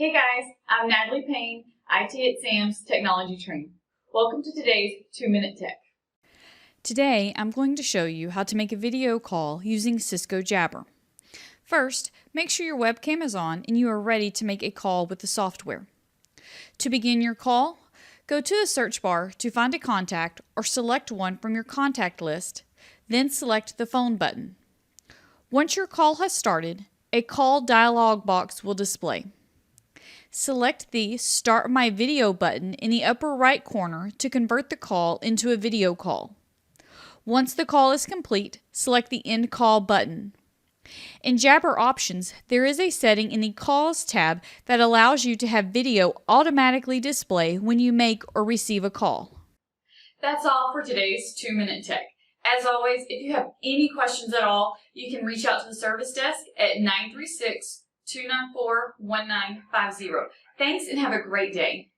Hey guys, I'm Natalie Payne, IT at Sam's Technology Train. Welcome to today's 2-Minute Tech. Today, I'm going to show you how to make a video call using Cisco Jabber. First, make sure your webcam is on and you are ready to make a call with the software. To begin your call, go to the search bar to find a contact or select one from your contact list, then select the phone button. Once your call has started, a call dialog box will display. Select the Start My Video button in the upper right corner to convert the call into a video call. Once the call is complete, select the End Call button. In Jabber Options, there is a setting in the Calls tab that allows you to have video automatically display when you make or receive a call. That's all for today's 2-Minute Tech. As always, if you have any questions at all, you can reach out to the service desk at 936-294-1950. Thanks and have a great day.